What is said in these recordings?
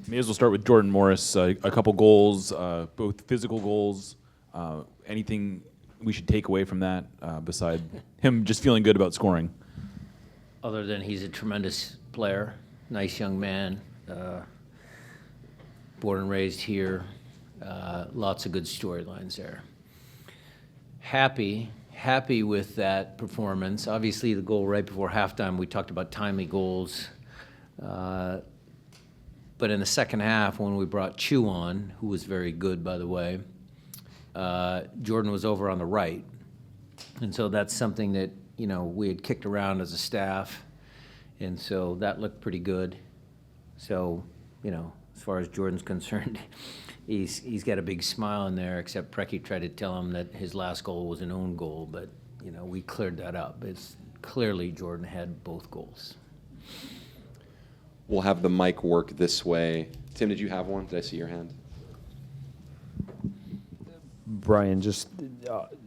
May as well start with Jordan Morris. A couple goals, both physical goals. Anything we should take away from that beside him just feeling good about scoring? Other than he's a tremendous player, nice young man, born and raised here, lots of good storylines there. Happy with that performance. Obviously, the goal right before halftime, we talked about timely goals. But in the second half, when we brought Chu on, who was very good, by the way, Jordan was over on the right. And so that's something that, we had kicked around as a staff. And so that looked pretty good. So, as far as Jordan's concerned, he's got a big smile in there, except Preki tried to tell him that his last goal was an own goal. But, we cleared that up. It's clearly Jordan had both goals. We'll have the mic work this way. Tim, did you have one? Did I see your hand? Brian, just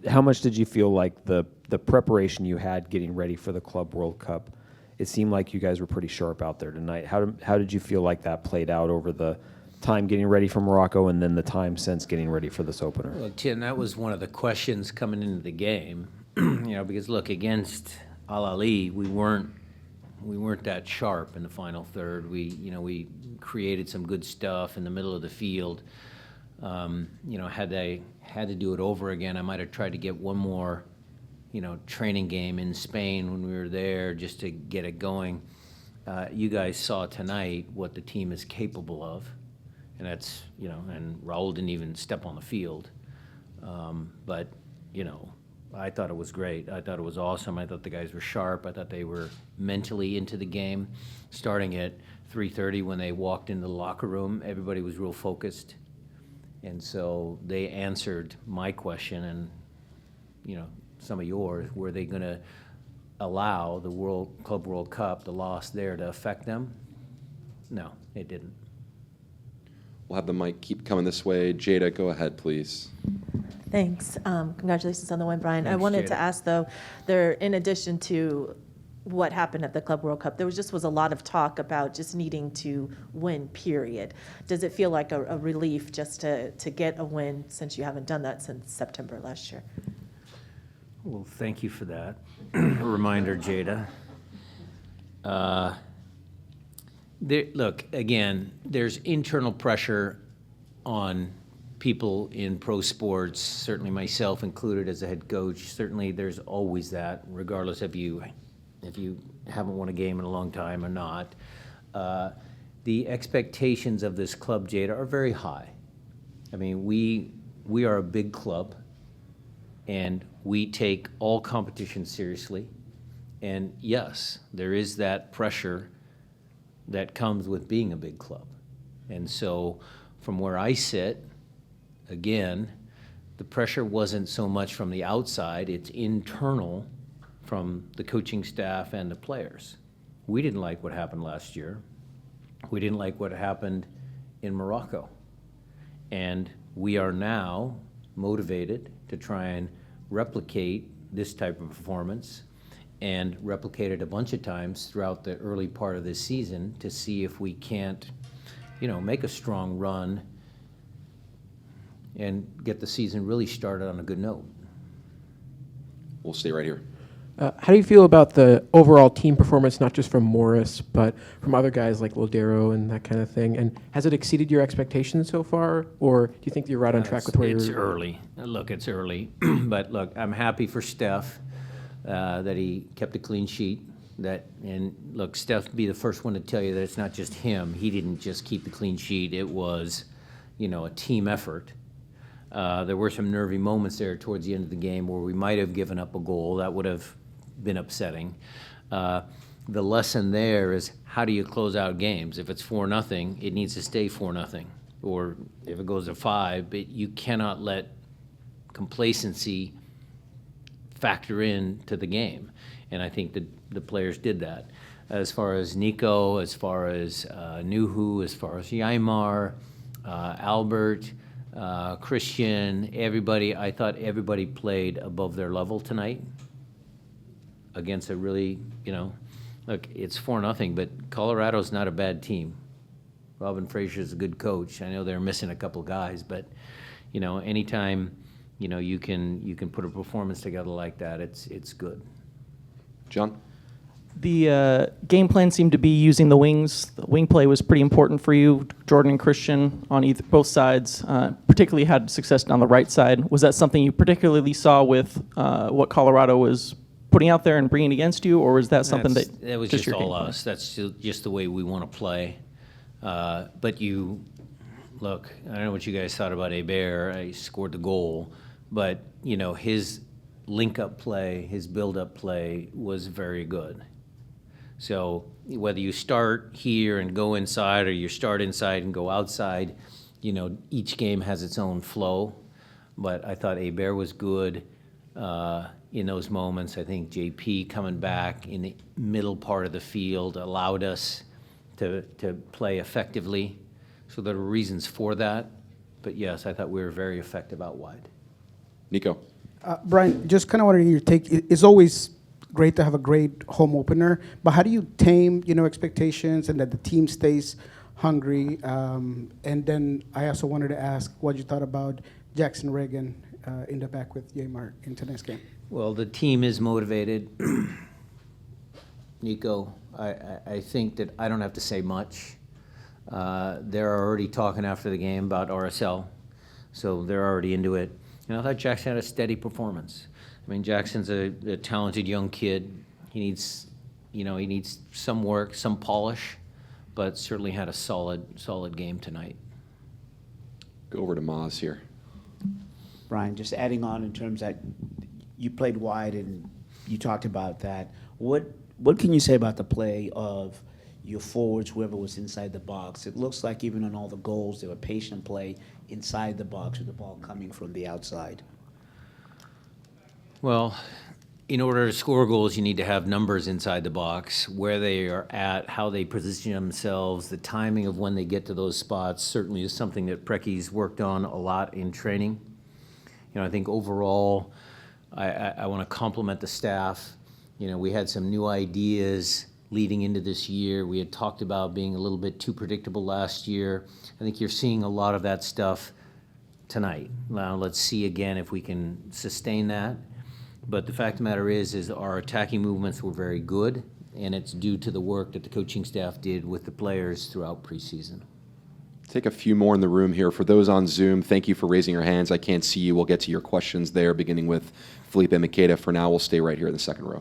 how much did you feel like the preparation you had getting ready for the Club World Cup? It seemed like you guys were pretty sharp out there tonight. How did you feel like that played out over the time getting ready for Morocco and then the time since getting ready for this opener? Well, Tim, that was one of the questions coming into the game. Because look, against Al Ali, we weren't that sharp in the final third. We created some good stuff in the middle of the field. Had to do it over again, I might have tried to get one more, training game in Spain when we were there just to get it going. You guys saw tonight what the team is capable of, and that's, and Raul didn't even step on the field. But, I thought it was great. I thought it was awesome. I thought the guys were sharp. I thought they were mentally into the game. Starting at 3:30 when they walked into the locker room, everybody was real focused. And so they answered my question and, some of yours. Were they going to allow the Club World Cup, the loss there, to affect them? No, it didn't. We'll have the mic keep coming this way. Jada, go ahead, please. Thanks. Congratulations on the win, Brian. Thanks, I wanted Jada. to ask, though, there, in addition to what happened at the Club World Cup, there was a lot of talk about just needing to win, period. Does it feel like a relief just to get a win since you haven't done that since September last year? Well, thank you for that reminder, Jada. Look, again, there's internal pressure on people in pro sports, certainly myself included as a head coach. Certainly there's always that, regardless if you haven't won a game in a long time or not. The expectations of this club, Jada, are very high. I mean, we are a big club, and we take all competition seriously. And yes, there is that pressure that comes with being a big club. And so from where I sit, again, the pressure wasn't so much from the outside, it's internal from the coaching staff and the players. We didn't like what happened last year. We didn't like what happened in Morocco. And we are now motivated to try and replicate this type of performance and replicate it a bunch of times throughout the early part of this season to see if we can't, make a strong run and get the season really started on a good note. We'll stay right here. How do you feel about the overall team performance, not just from Morris, but from other guys like Lodeiro and that kind of thing? And has it exceeded your expectations so far, or do you think you're right on track with where you're? It's early. Look, it's early. But look, I'm happy for Steph that he kept a clean sheet. And look, Steph be the first one to tell you that it's not just him. He didn't just keep the clean sheet. It was, a team effort. There were some nervy moments there towards the end of the game where we might have given up a goal. That would have been upsetting. The lesson there is, how do you close out games? If it's 4-0, it needs to stay 4-0. Or if it goes to 5, but you cannot let complacency factor into the game. And I think the players did that. As far as Nico, as far as Nuhu, as far as Yaimar, Albert, Christian, everybody, I thought everybody played above their level tonight against a really, look, it's 4-0, but Colorado's not a bad team. Robin Frazier's a good coach. I know they're missing a couple guys, but anytime you can put a performance together like that, it's good. John? The game plan seemed to be using the wings. The wing play was pretty important for you, Jordan and Christian, on both sides. Particularly had success down the right side. Was that something you particularly saw with what Colorado was putting out there and bringing against you, or was that something that was just your all game plan? us? That's just the way we want to play. But look, I don't know what you guys thought about Hebert. He scored the goal, but his link-up play, his build-up play was very good. So whether you start here and go inside, or you start inside and go outside, each game has its own flow. But I thought Hebert was good in those moments. I think JP coming back in the middle part of the field allowed us to play effectively. So there were reasons for that. But yes, I thought we were very effective out wide. Nico? Brian, just kind of wanted your take. It's always great to have a great home opener, but how do you tame, expectations and that the team stays hungry? And then I also wanted to ask what you thought about Jackson Reagan in the back with Yamar in tonight's game. Well, the team is motivated. Nico, I think that I don't have to say much. They're already talking after the game about RSL, so they're already into it. And I thought Jackson had a steady performance. I mean, Jackson's a talented young kid. He needs some work, some polish, but certainly had a solid game tonight. Go over to Maz here. Brian, just adding on in terms that you played wide and you talked about that. What can you say about the play of your forwards, whoever was inside the box? It looks like even on all the goals, there were patient play inside the box with the ball coming from the outside. Well, in order to score goals, you need to have numbers inside the box, where they are at, how they position themselves, the timing of when they get to those spots certainly is something that Precky's worked on a lot in training. I think overall, I want to compliment the staff. We had some new ideas leading into this year. We had talked about being a little bit too predictable last year. I think you're seeing a lot of that stuff tonight. Now, let's see again if we can sustain that. But the fact of the matter is our attacking movements were very good, and it's due to the work that the coaching staff did with the players throughout preseason. Take a few more in the room here. For those on Zoom, thank you for raising your hands. I can't see you. We'll get to your questions there, beginning with Felipe Makeda. For now, we'll stay right here in the second row.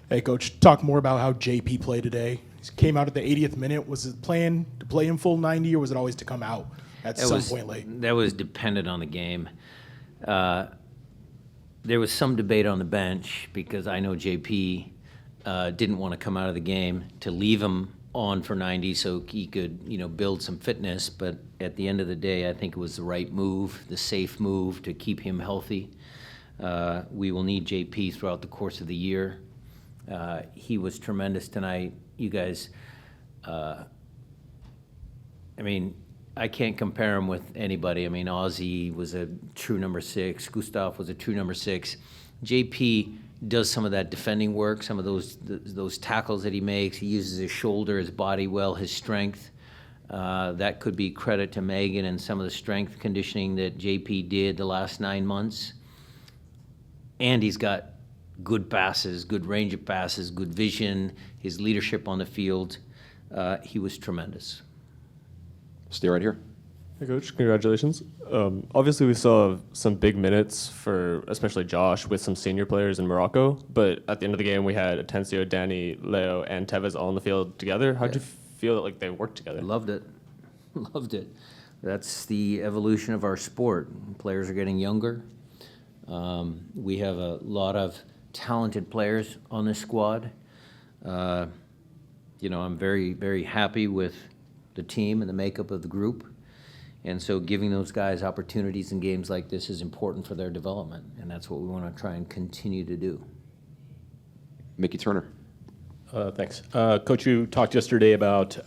Hey, Coach, talk more about how JP played today. He came out at the 80th minute. Was it plan to play in full 90, or was it always to come out at some point late? That was dependent on the game. There was some debate on the bench because I know JP didn't want to come out of the game, to leave him on for 90 so he could, build some fitness. But at the end of the day, I think it was the right move, the safe move to keep him healthy. We will need JP throughout the course of the year. He was tremendous tonight. You guys, I can't compare him with anybody. Ozzy was a true number 6. Gustav was a true number 6. JP does some of that defending work, some of those tackles that he makes. He uses his shoulder, his body well, his strength. That could be credit to Megan and some of the strength conditioning that JP did the last 9 months. And he's got good passes, good range of passes, good vision, his leadership on the field. He was tremendous. Stay right here. Hey, Coach. Congratulations. Obviously, we saw some big minutes for especially Josh with some senior players in Morocco. But at the end of the game, we had Atencio, Danny, Leo, and Tevez all on the field together. How'd you feel like they worked together? Loved it. Loved it. That's the evolution of our sport. Players are getting younger. We have a lot of talented players on this squad. I'm very, very happy with the team and the makeup of the group. And so giving those guys opportunities in games like this is important for their development, and that's what we want to try and continue to do. Mickey Turner. Thanks. Coach, you talked yesterday about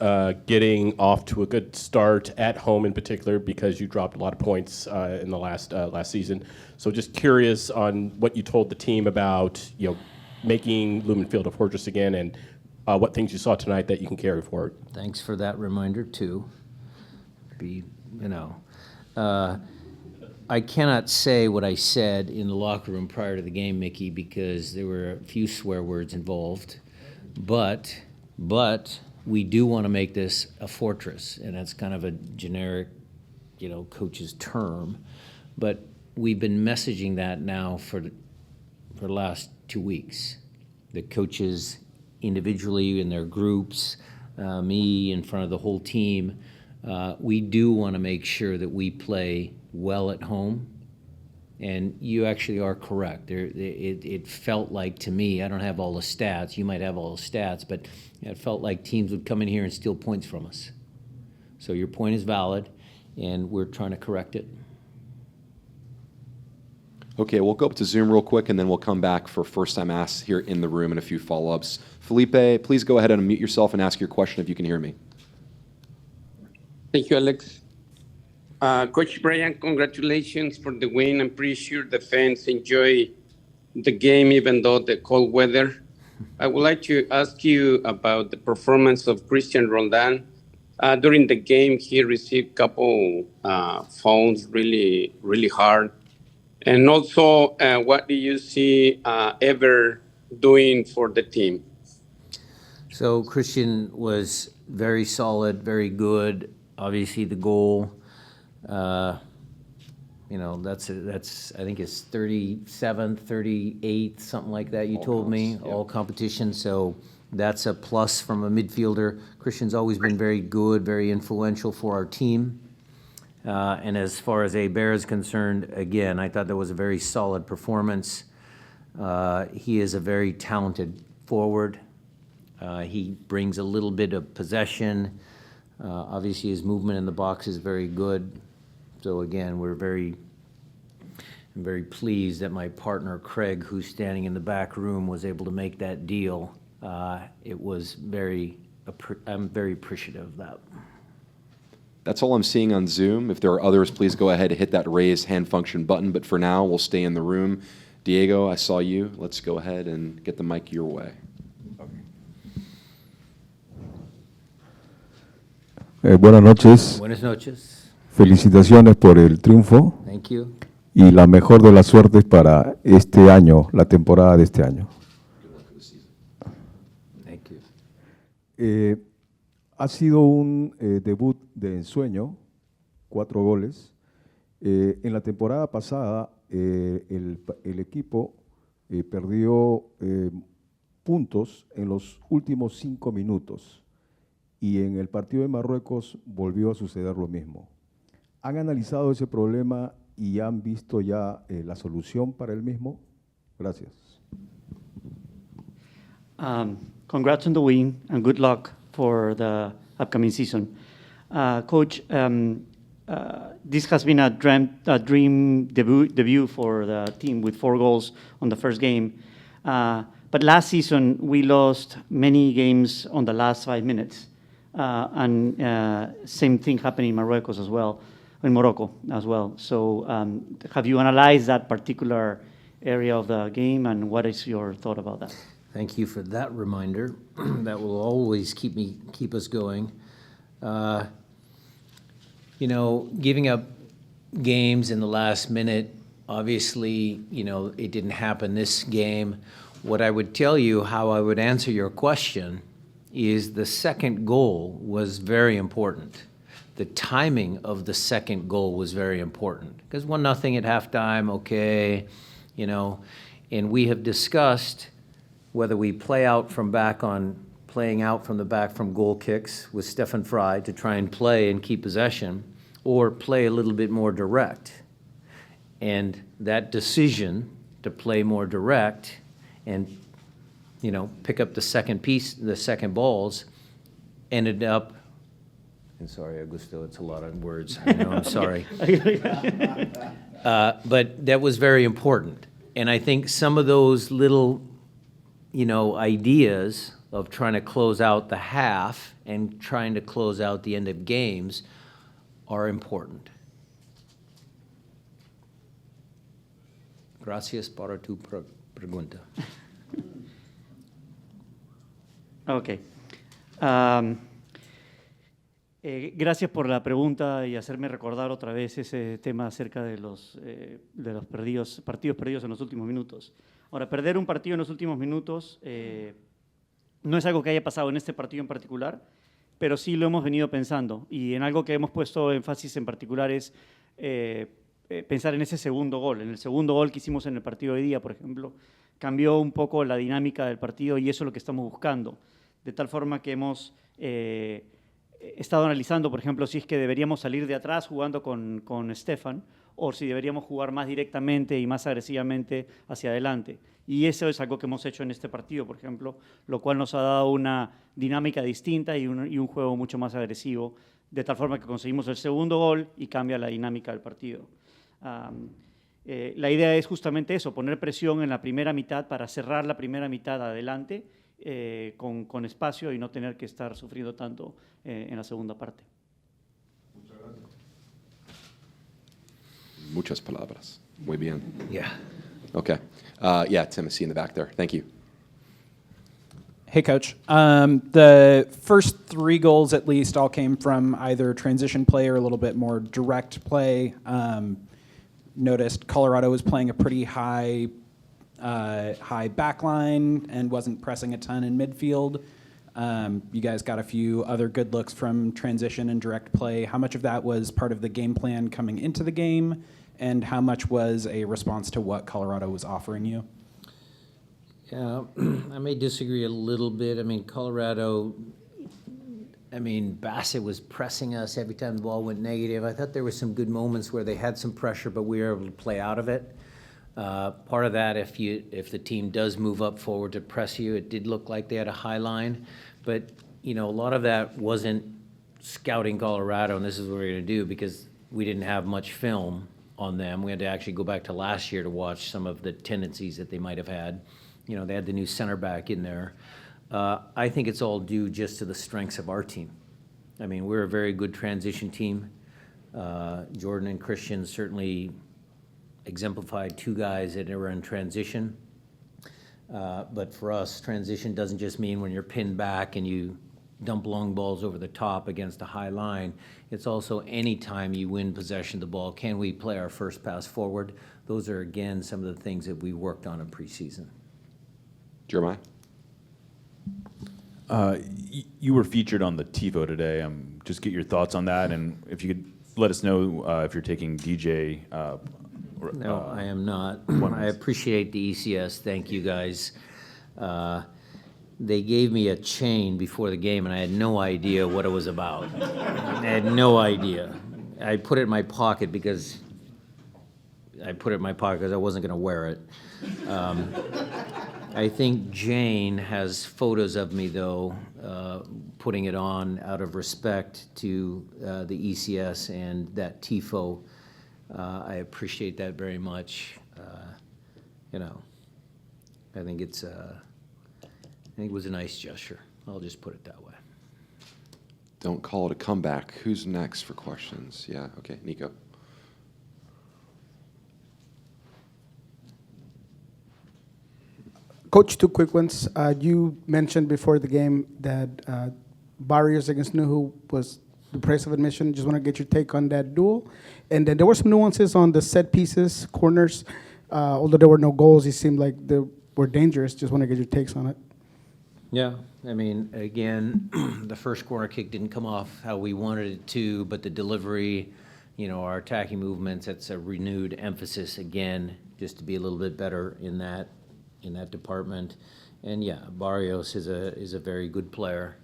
getting off to a good start at home in particular because you dropped a lot of points in the last season. So just curious on what you told the team about, making Lumen Field a fortress again, and what things you saw tonight that you can carry forward. Thanks for that reminder, too. happy, I cannot say what I said in the locker room prior to the game, Mickey, because there were a few swear words involved. But we do want to make this a fortress, and that's kind of a generic, coach's term. But we've been messaging that now for the last 2 weeks. The coaches individually in their groups, me in front of the whole team, we do want to make sure that we play well at home. And you actually are correct. It felt like to me, I don't have all the stats, you might have all the stats, but it felt like teams would come in here and steal points from us. So your point is valid, and we're trying to correct it. Okay, we'll go up to Zoom real quick, and then we'll come back for first-time asks here in the room and a few follow-ups. Felipe, please go ahead and unmute yourself and ask your question if you can hear me. Thank you, Alex. Coach Brian, congratulations for the win. I'm pretty sure the fans enjoy the game, even though the cold weather. I would like to ask you about the performance of Christian Roldan. During the game, he received a couple phones really, really hard. And also, what do you see Ever doing for the team? So Christian was very solid, very good. Obviously, the goal, that's I think it's 37th, 38th, something like that. You told me all competition. So that's a plus from a midfielder. Christian's always been very good, very influential for our team. And as far as Bear is concerned, again, I thought that was a very solid performance. He is a very talented forward. He brings a little bit of possession. Obviously, his movement in the box is very good. So again, I'm very pleased that my partner, Craig, who's standing in the back room, was able to make that deal. I'm very appreciative of that. That's all I'm seeing on Zoom. If there are others, please go ahead and hit that raise hand function button. But for now, we'll stay in the room. Diego, I saw you. Let's go ahead and get the mic your way. Buenas noches. Buenas noches. Felicitaciones por el triunfo. Thank you. Y la mejor de las suertes para este año, la temporada de este año. Thank you. Ha sido un debut de ensueño, 4 goles. En la temporada pasada, el equipo perdió puntos en los últimos 5 minutos y en el partido de Marruecos volvió a suceder lo mismo. ¿Han analizado ese problema y han visto ya la solución para el mismo? Gracias. Congrats on the win and good luck for the upcoming season. Coach, this has been a dream debut for the team with 4 goals on the first game. But last season, we lost many games on the last 5 minutes. And same thing happened in Morocco as well. So have you analyzed that particular area of the game, and what is your thought about that? Thank you for that reminder. That will always keep us going. Giving up games in the last minute, obviously, it didn't happen this game. What I would tell you, how I would answer your question, is the second goal was very important. The timing of the second goal was very important, because 1-0 at halftime, okay, and we have discussed whether we playing out from the back from goal kicks with Stefan Frey to try and play and keep possession, or play a little bit more direct. And that decision to play more direct and pick up the second balls, ended up, and sorry, Augusto, it's a lot of words, I know, I'm sorry. But that was very important. And I think some of those little, ideas of trying to close out the half and trying to close out the end of games are important. Gracias por tu pregunta. Okay. Gracias por la pregunta y hacerme recordar otra vez ese tema acerca de los partidos perdidos en los últimos minutos. Ahora, perder un partido en los últimos minutos no es algo que haya pasado en este partido en particular, pero sí lo hemos venido pensando. Y en algo que hemos puesto énfasis en particular es pensar en ese segundo gol. En el segundo gol que hicimos en el partido de hoy día, por ejemplo, cambió un poco la dinámica del partido y eso es lo que estamos buscando. De tal forma que hemos estado analizando, por ejemplo, si es que deberíamos salir de atrás jugando con Stefan o si deberíamos jugar más directamente y más agresivamente hacia adelante. Y eso es algo que hemos hecho en este partido, por ejemplo, lo cual nos ha dado una dinámica distinta y un juego mucho más agresivo, de tal forma que conseguimos el segundo gol y cambia la dinámica del partido. La idea es justamente eso, poner presión en la primera mitad para cerrar la primera mitad adelante con espacio y no tener que estar sufriendo tanto en la segunda parte. Muchas palabras. Muy bien. Yeah. Okay. Yeah, Timothy in the back there. Thank you. Hey, Coach. The first 3 goals, at least, all came from either transition play or a little bit more direct play. Noticed Colorado was playing a pretty high back line and wasn't pressing a ton in midfield. You guys got a few other good looks from transition and direct play. How much of that was part of the game plan coming into the game, and how much was a response to what Colorado was offering you? Yeah, I may disagree a little bit. I mean, Colorado, Bassett was pressing us every time the ball went negative. I thought there were some good moments where they had some pressure, but we were able to play out of it. Part of that, if the team does move up forward to press you, it did look like they had a high line. But, a lot of that wasn't scouting Colorado, and this is what we're going to do, because we didn't have much film on them. We had to actually go back to last year to watch some of the tendencies that they might have had. They had the new center back in there. I think it's all due just to the strengths of our team. We're a very good transition team. Jordan and Christian certainly exemplified 2 guys that were in transition. But for us, transition doesn't just mean when you're pinned back and you dump long balls over the top against a high line. It's also any time you win possession of the ball, can we play our first pass forward? Those are, again, some of the things that we worked on in preseason. Jeremiah? You were featured on the Tifo today. Just get your thoughts on that, and if you could let us know if you're taking DJ. No, I am not. I appreciate the ECS. Thank you, guys. They gave me a chain before the game, and I had no idea what it was about. I had no idea. I put it in my pocket because I wasn't going to wear it. I think Jane has photos of me, though, putting it on out of respect to the ECS and that Tifo. I appreciate that very much. I think it was a nice gesture. I'll just put it that way. Don't call it a comeback. Who's next for questions? Yeah, okay, Nico. Coach, 2 quick ones. You mentioned before the game that Barrios against Nuhu was the price of admission. Just want to get your take on that duel. And then there were some nuances on the set pieces, corners. Although there were no goals, it seemed like they were dangerous. Just want to get your takes on it. Yeah, again, the first corner kick didn't come off how we wanted it to, but the delivery, our attacking movements, that's a renewed emphasis again, just to be a little bit better in that department. And yeah, Barrios is a very good player,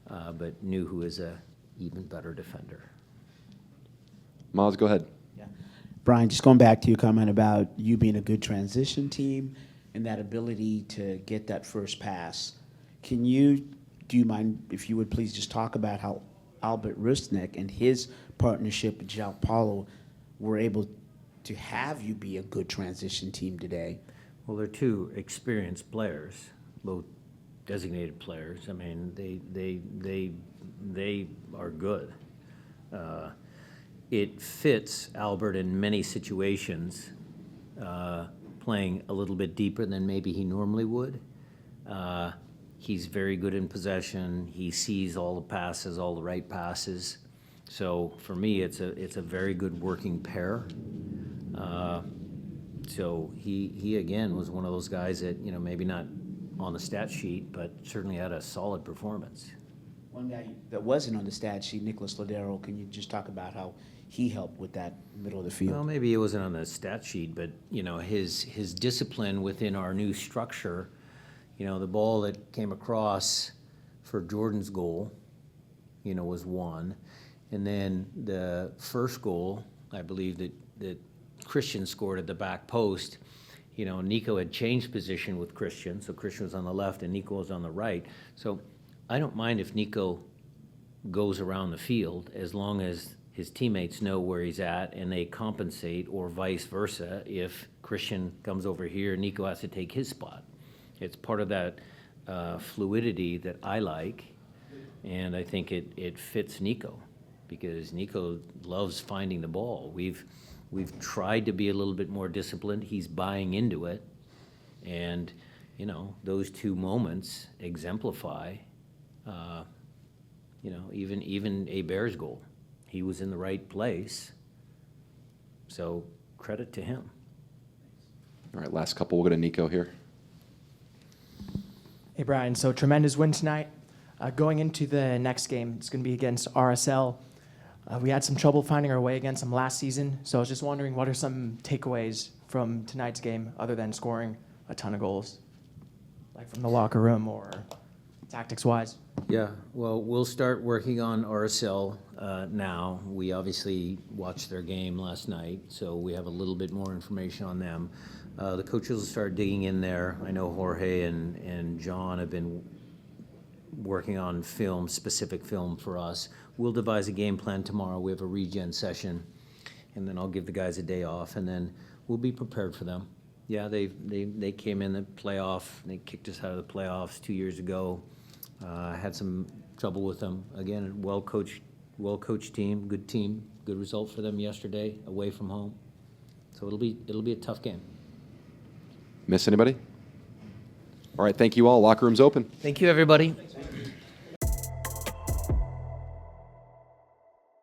but Nuhu is a even better defender. Maz, go ahead. Yeah. Brian, just going back to your comment about you being a good transition team and that ability to get that first pass. Do you mind if you would please just talk about how Albert Rusnek and his partnership with João Paulo were able to have you be a good transition team today? Well, they're 2 experienced players, both designated players. They are good. It fits Albert in many situations, playing a little bit deeper than maybe he normally would. He's very good in possession. He sees all the passes, all the right passes. So for me, it's a very good working pair. So he again was one of those guys that, you know, maybe not on the stat sheet, but certainly had a solid performance. One guy that wasn't on the stat sheet, Nicholas Lodero, can you just talk about how he helped with that middle of the field? Well, maybe it wasn't on the stat sheet, but, you know, his discipline within our new structure, you know, the ball that came across for Jordan's goal, you know, was one. And then the first goal, I believe that Christian scored at the back post, you know, Nico had changed position with Christian, so Christian was on the left and Nico was on the right. So I don't mind if Nico goes around the field as long as his teammates know where he's at and they compensate, or vice versa. If Christian comes over here, Nico has to take his spot. It's part of that fluidity that I like, and I think it fits Nico, because Nico loves finding the ball. We've tried to be a little bit more disciplined. He's buying into it, and you know, those two moments exemplify, you know, even a Bears goal. He was in the right place, so credit to him. All right, last couple. We'll go to Nico here. Hey, Brian. So tremendous win tonight. Going into the next game, it's going to be against RSL. We had some trouble finding our way against them last season, so I was just wondering, what are some takeaways from tonight's game other than scoring a ton of goals, like from the locker room or tactics-wise? Yeah, well, we'll start working on RSL now. We obviously watched their game last night, so we have a little bit more information on them. The coaches will start digging in there. I know Jorge and John have been working on film, specific film for us. We'll devise a game plan tomorrow. We have a regen session, and then I'll give the guys a day off, and then we'll be prepared for them. Yeah, they came in the playoff. They kicked us out of the playoffs 2 years ago. Had some trouble with them. Again, a well-coached team, good result for them yesterday, away from home. So it'll be a tough game. Miss anybody? All right, thank you all. Locker room's open. Thank you, everybody.